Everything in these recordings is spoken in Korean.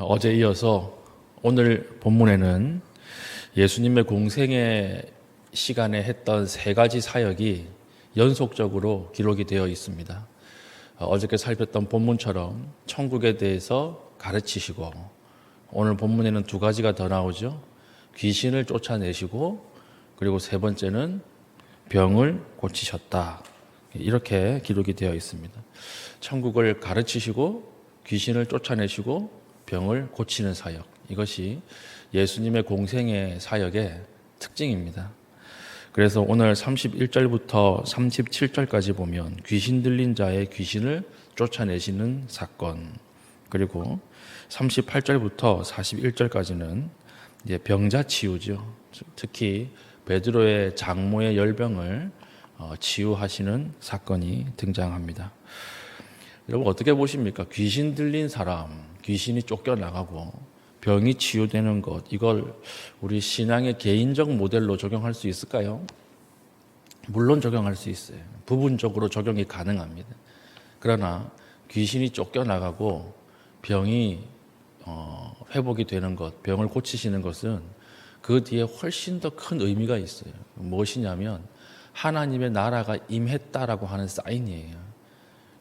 어제 이어서 오늘 본문에는 예수님의 공생의 시간에 했던 세 가지 사역이 연속적으로 기록이 되어 있습니다. 어저께 살폈던 본문처럼 천국에 대해서 가르치시고, 오늘 본문에는 두 가지가 더 나오죠. 귀신을 쫓아내시고, 그리고 세 번째는 병을 고치셨다. 이렇게 기록이 되어 있습니다. 천국을 가르치시고 귀신을 쫓아내시고 병을 고치는 사역, 이것이 예수님의 공생의 사역의 특징입니다. 그래서 오늘 31절부터 37절까지 보면 귀신 들린 자의 귀신을 쫓아내시는 사건, 그리고 38절부터 41절까지는 이제 병자 치유죠. 특히 베드로의 장모의 열병을 치유하시는 사건이 등장합니다. 여러분 어떻게 보십니까? 귀신 들린 사람, 귀신이 쫓겨나가고 병이 치유되는 것, 이걸 우리 신앙의 개인적 모델로 적용할 수 있을까요? 물론 적용할 수 있어요. 부분적으로 적용이 가능합니다. 그러나 귀신이 쫓겨나가고 병이 회복이 되는 것, 병을 고치시는 것은 그 뒤에 훨씬 더 큰 의미가 있어요. 무엇이냐면 하나님의 나라가 임했다라고 하는 사인이에요.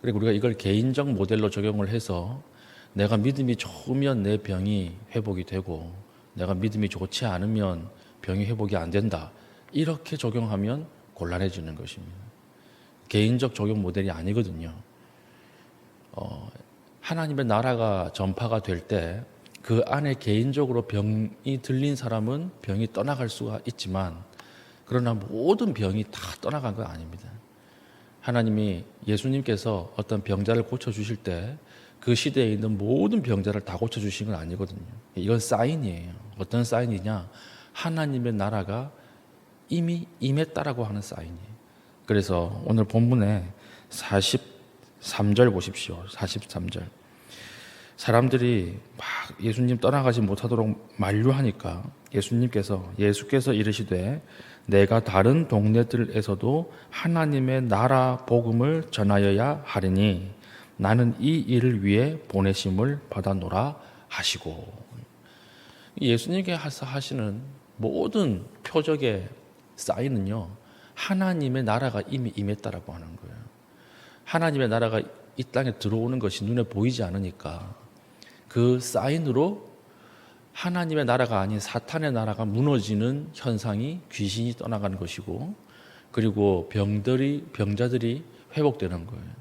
그리고 우리가 이걸 개인적 모델로 적용을 해서 내가 믿음이 좋으면 내 병이 회복이 되고 내가 믿음이 좋지 않으면 병이 회복이 안 된다, 이렇게 적용하면 곤란해지는 것입니다. 개인적 적용 모델이 아니거든요. 하나님의 나라가 전파가 될 때 그 안에 개인적으로 병이 들린 사람은 병이 떠나갈 수가 있지만, 그러나 모든 병이 다 떠나간 건 아닙니다. 하나님이, 예수님께서 어떤 병자를 고쳐주실 때 그 시대에 있는 모든 병자를 다 고쳐주신 건 아니거든요. 이건 사인이에요. 어떤 사인이냐? 하나님의 나라가 이미 임했다라고 하는 사인이에요. 그래서 오늘 본문에 43절 보십시오. 43절. 사람들이 막 예수님 떠나가지 못하도록 만류하니까 예수께서 이르시되 내가 다른 동네들에서도 하나님의 나라 복음을 전하여야 하리니 나는 이 일을 위해 보내심을 받아노라 하시고, 예수님께서 하시는 모든 표적의 사인은요, 하나님의 나라가 이미 임했다라고 하는 거예요. 하나님의 나라가 이 땅에 들어오는 것이 눈에 보이지 않으니까 그 사인으로 하나님의 나라가 아닌 사탄의 나라가 무너지는 현상이 귀신이 떠나가는 것이고, 그리고 병자들이 회복되는 거예요.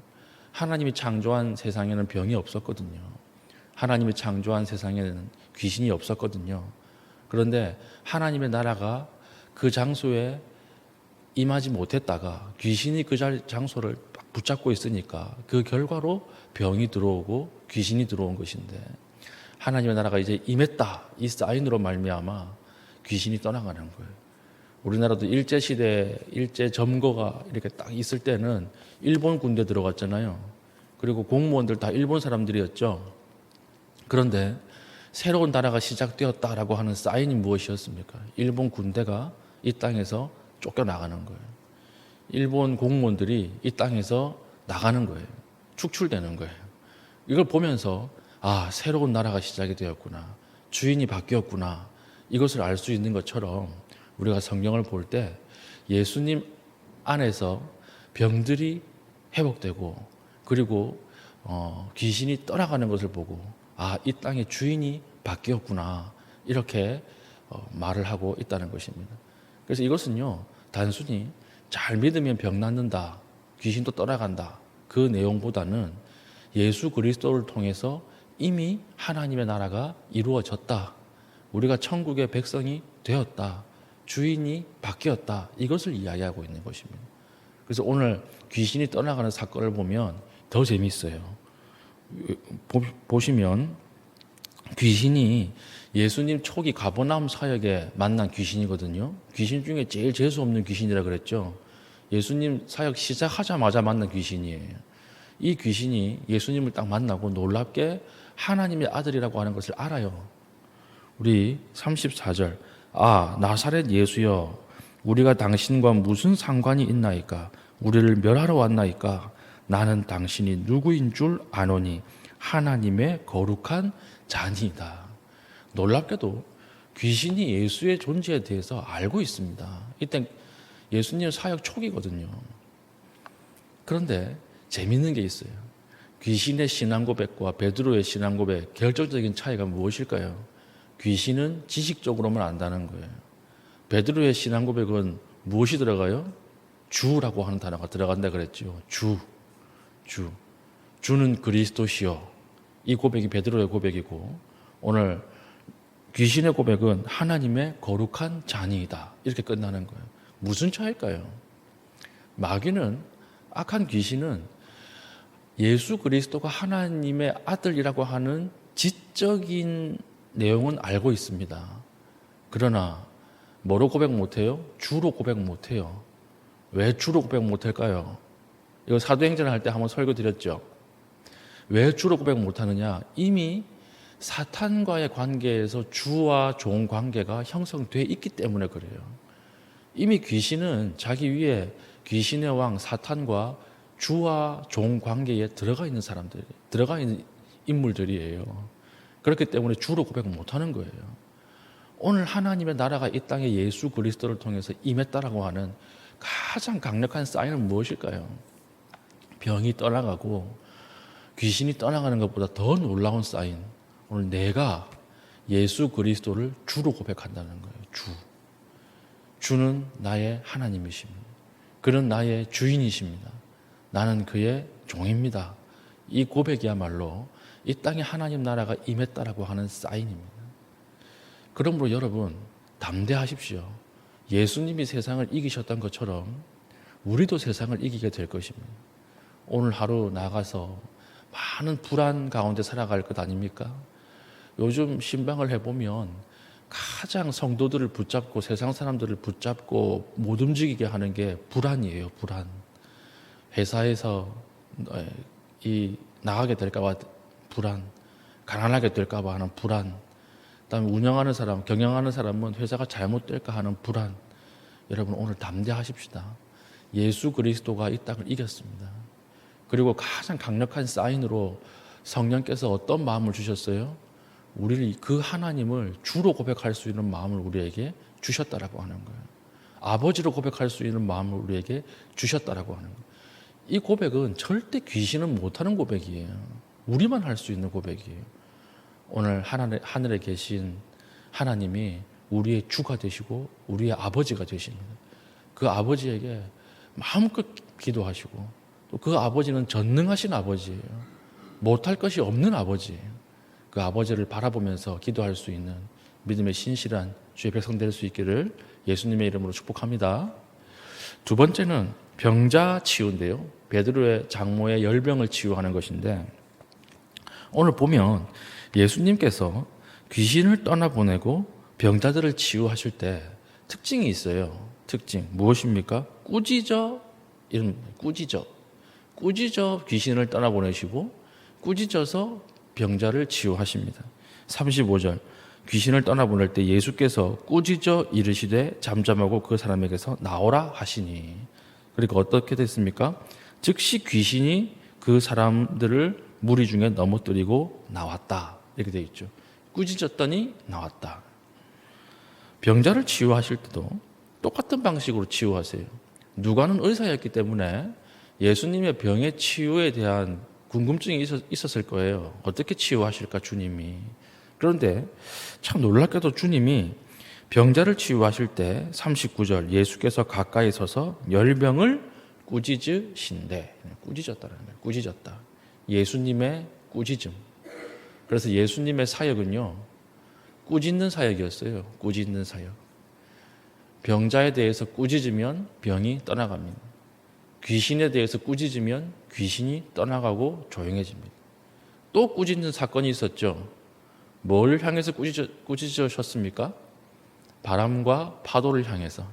하나님이 창조한 세상에는 병이 없었거든요. 하나님이 창조한 세상에는 귀신이 없었거든요. 그런데 하나님의 나라가 그 장소에 임하지 못했다가 귀신이 그 장소를 붙잡고 있으니까 그 결과로 병이 들어오고 귀신이 들어온 것인데, 하나님의 나라가 이제 임했다, 이 사인으로 말미암아 귀신이 떠나가는 거예요. 우리나라도 일제시대, 일제 점거가 이렇게 딱 있을 때는 일본 군대 들어갔잖아요. 그리고 공무원들 다 일본 사람들이었죠. 그런데 새로운 나라가 시작되었다라고 하는 사인이 무엇이었습니까? 일본 군대가 이 땅에서 쫓겨나가는 거예요. 일본 공무원들이 이 땅에서 나가는 거예요. 축출되는 거예요. 이걸 보면서 새로운 나라가 시작이 되었구나, 주인이 바뀌었구나, 이것을 알 수 있는 것처럼 우리가 성경을 볼 때 예수님 안에서 병들이 회복되고, 그리고 귀신이 떠나가는 것을 보고 이 땅의 주인이 바뀌었구나, 이렇게 말을 하고 있다는 것입니다. 그래서 이것은요, 단순히 잘 믿으면 병 낫는다, 귀신도 떠나간다, 그 내용보다는 예수 그리스도를 통해서 이미 하나님의 나라가 이루어졌다, 우리가 천국의 백성이 되었다, 주인이 바뀌었다, 이것을 이야기하고 있는 것입니다. 그래서 오늘 귀신이 떠나가는 사건을 보면 더 재미있어요. 보시면 귀신이 예수님 초기 가버나움 사역에 만난 귀신이거든요. 귀신 중에 제일 재수 없는 귀신이라 그랬죠. 예수님 사역 시작하자마자 만난 귀신이에요. 이 귀신이 예수님을 딱 만나고 놀랍게 하나님의 아들이라고 하는 것을 알아요. 우리 34절, 나사렛 예수여, 우리가 당신과 무슨 상관이 있나이까? 우리를 멸하러 왔나이까? 나는 당신이 누구인 줄 아노니 하나님의 거룩한 잔이다. 놀랍게도 귀신이 예수의 존재에 대해서 알고 있습니다. 이때 예수님 사역 초기거든요. 그런데 재밌는 게 있어요. 귀신의 신앙 고백과 베드로의 신앙 고백, 결정적인 차이가 무엇일까요? 귀신은 지식적으로만 안다는 거예요. 베드로의 신앙 고백은 무엇이 들어가요? 주라고 하는 단어가 들어간다 그랬죠. 주는 그리스도시요. 이 고백이 베드로의 고백이고, 오늘 귀신의 고백은 하나님의 거룩한 자녀이다. 이렇게 끝나는 거예요. 무슨 차이일까요? 마귀는, 악한 귀신은 예수 그리스도가 하나님의 아들이라고 하는 지적인 내용은 알고 있습니다. 그러나 뭐로 고백 못해요? 주로 고백 못해요. 왜 주로 고백 못할까요? 이거 사도행전을 할 때 한번 설교 드렸죠. 왜 주로 고백 못하느냐? 이미 사탄과의 관계에서 주와 종 관계가 형성되어 있기 때문에 그래요. 이미 귀신은 자기 위에 귀신의 왕 사탄과 주와 종 관계에 들어가 있는 사람들, 들어가 있는 인물들이에요. 그렇기 때문에 주로 고백 못하는 거예요. 오늘 하나님의 나라가 이 땅에 예수 그리스도를 통해서 임했다라고 하는 가장 강력한 사인은 무엇일까요? 병이 떠나가고 귀신이 떠나가는 것보다 더 놀라운 사인, 오늘 내가 예수 그리스도를 주로 고백한다는 거예요. 주는 나의 하나님이십니다. 그는 나의 주인이십니다. 나는 그의 종입니다. 이 고백이야말로 이 땅에 하나님 나라가 임했다라고 하는 사인입니다. 그러므로 여러분 담대하십시오. 예수님이 세상을 이기셨던 것처럼 우리도 세상을 이기게 될 것입니다. 오늘 하루 나가서 많은 불안 가운데 살아갈 것 아닙니까? 요즘 신방을 해보면 가장 성도들을 붙잡고 세상 사람들을 붙잡고 못 움직이게 하는 게 불안이에요. 불안. 회사에서 나가게 될까봐 불안, 가난하게 될까봐 하는 불안, 그다음에 운영하는 사람, 경영하는 사람은 회사가 잘못될까 하는 불안. 여러분 오늘 담대하십시다. 예수 그리스도가 이 땅을 이겼습니다. 그리고 가장 강력한 사인으로 성령께서 어떤 마음을 주셨어요? 우리를 그 하나님을 주로 고백할 수 있는 마음을 우리에게 주셨다라고 하는 거예요. 아버지로 고백할 수 있는 마음을 우리에게 주셨다라고 하는 거예요. 이 고백은 절대 귀신은 못하는 고백이에요. 우리만 할 수 있는 고백이에요. 오늘 하늘에 계신 하나님이 우리의 주가 되시고 우리의 아버지가 되십니다. 그 아버지에게 마음껏 기도하시고 또 그 아버지는 전능하신 아버지예요. 못할 것이 없는 아버지예요. 그 아버지를 바라보면서 기도할 수 있는 믿음의 신실한 주의 백성 될 수 있기를 예수님의 이름으로 축복합니다. 두 번째는 병자 치유인데요. 베드로의 장모의 열병을 치유하는 것인데, 오늘 보면 예수님께서 귀신을 떠나보내고 병자들을 치유하실 때 특징이 있어요. 특징 무엇입니까? 꾸짖어 귀신을 떠나보내시고 꾸짖어서 병자를 치유하십니다. 35절 귀신을 떠나보낼 때 예수께서 꾸짖어 이르시되 잠잠하고 그 사람에게서 나오라 하시니, 그리고 어떻게 됐습니까? 즉시 귀신이 그 사람들을 무리 중에 넘어뜨리고 나왔다. 이렇게 되어 있죠. 꾸짖었더니 나왔다. 병자를 치유하실 때도 똑같은 방식으로 치유하세요. 누가는 의사였기 때문에 예수님의 병의 치유에 대한 궁금증이 있었을 거예요. 어떻게 치유하실까 주님이. 그런데 참 놀랍게도 주님이 병자를 치유하실 때 39절 예수께서 가까이 서서 열병을 꾸짖으신대. 꾸짖었다는 거예요. 꾸짖었다. 예수님의 꾸짖음. 그래서 예수님의 사역은요, 꾸짖는 사역이었어요. 꾸짖는 사역. 병자에 대해서 꾸짖으면 병이 떠나갑니다. 귀신에 대해서 꾸짖으면 귀신이 떠나가고 조용해집니다. 또 꾸짖는 사건이 있었죠. 뭘 향해서 꾸짖으셨습니까? 바람과 파도를 향해서.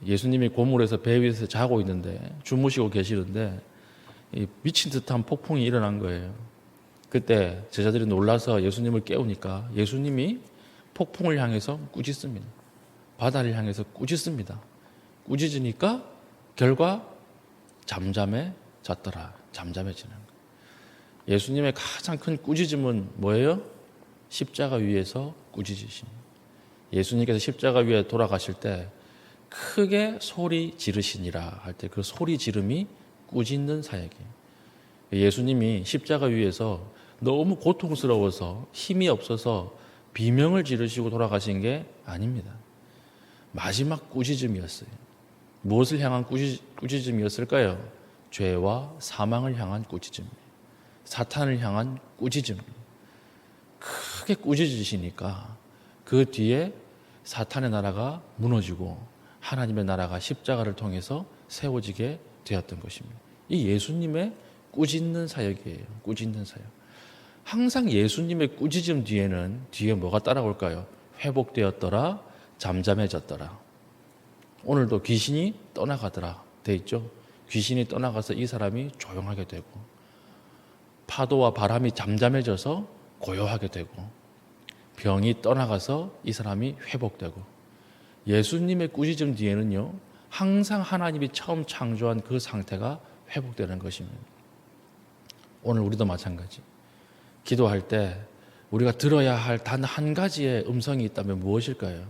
예수님이 고물에서 배 위에서 자고 있는데, 주무시고 계시는데 미친 듯한 폭풍이 일어난 거예요. 그때 제자들이 놀라서 예수님을 깨우니까 예수님이 폭풍을 향해서 꾸짖습니다. 바다를 향해서 꾸짖습니다. 꾸짖으니까 결과 잠잠해졌더라. 잠잠해지는 거예요. 예수님의 가장 큰 꾸짖음은 뭐예요? 십자가 위에서 꾸짖으심. 예수님께서 십자가 위에 돌아가실 때 크게 소리 지르시니라 할 때 그 소리 지름이 꾸짖는 사역이에요. 예수님이 십자가 위에서 너무 고통스러워서 힘이 없어서 비명을 지르시고 돌아가신 게 아닙니다. 마지막 꾸짖음이었어요. 무엇을 향한 꾸짖음이었을까요? 죄와 사망을 향한 꾸짖음이에요. 사탄을 향한 꾸짖음. 크게 꾸짖으시니까 그 뒤에 사탄의 나라가 무너지고 하나님의 나라가 십자가를 통해서 세워지게 되었던 것입니다. 이 예수님의 꾸짖는 사역이에요. 꾸짖는 사역. 항상 예수님의 꾸짖음 뒤에 뭐가 따라올까요? 회복되었더라, 잠잠해졌더라. 오늘도 귀신이 떠나가더라 돼 있죠. 귀신이 떠나가서 이 사람이 조용하게 되고, 파도와 바람이 잠잠해져서 고요하게 되고, 병이 떠나가서 이 사람이 회복되고, 예수님의 꾸짖음 뒤에는요, 항상 하나님이 처음 창조한 그 상태가 회복되는 것입니다. 오늘 우리도 마찬가지. 기도할 때 우리가 들어야 할 단 한 가지의 음성이 있다면 무엇일까요?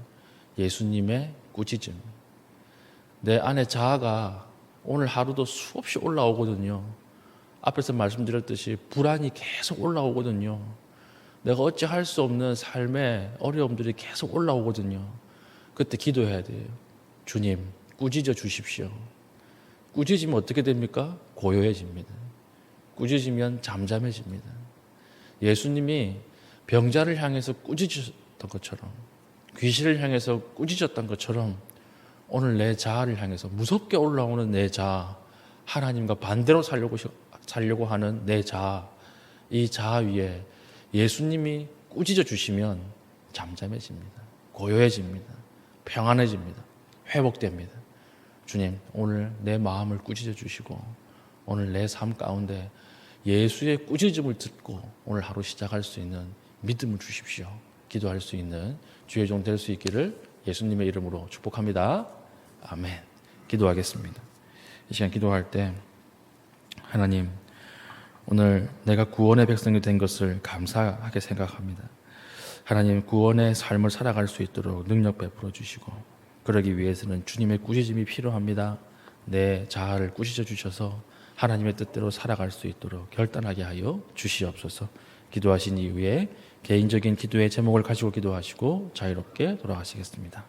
예수님의 꾸짖음. 내 안에 자아가 오늘 하루도 수없이 올라오거든요. 앞에서 말씀드렸듯이 불안이 계속 올라오거든요. 내가 어찌 할 수 없는 삶의 어려움들이 계속 올라오거든요. 그때 기도해야 돼요. 주님, 꾸짖어 주십시오. 꾸짖으면 어떻게 됩니까? 고요해집니다. 꾸짖으면 잠잠해집니다. 예수님이 병자를 향해서 꾸짖었던 것처럼, 귀신을 향해서 꾸짖었던 것처럼, 오늘 내 자아를 향해서 무섭게 올라오는 내 자아, 하나님과 반대로 살려고 하는 내 자아, 이 자아 위에 예수님이 꾸짖어 주시면 잠잠해집니다. 고요해집니다. 평안해집니다. 회복됩니다. 주님, 오늘 내 마음을 꾸짖어 주시고 오늘 내 삶 가운데 예수의 꾸짖음을 듣고 오늘 하루 시작할 수 있는 믿음을 주십시오. 기도할 수 있는 주의 종 될 수 있기를 예수님의 이름으로 축복합니다. 아멘. 기도하겠습니다. 이 시간 기도할 때 하나님, 오늘 내가 구원의 백성이 된 것을 감사하게 생각합니다. 하나님, 구원의 삶을 살아갈 수 있도록 능력 베풀어 주시고, 그러기 위해서는 주님의 꾸짖음이 필요합니다. 내 자아를 꾸짖어 주셔서 하나님의 뜻대로 살아갈 수 있도록 결단하게 하여 주시옵소서. 기도하신 이후에 개인적인 기도의 제목을 가지고 기도하시고 자유롭게 돌아가시겠습니다.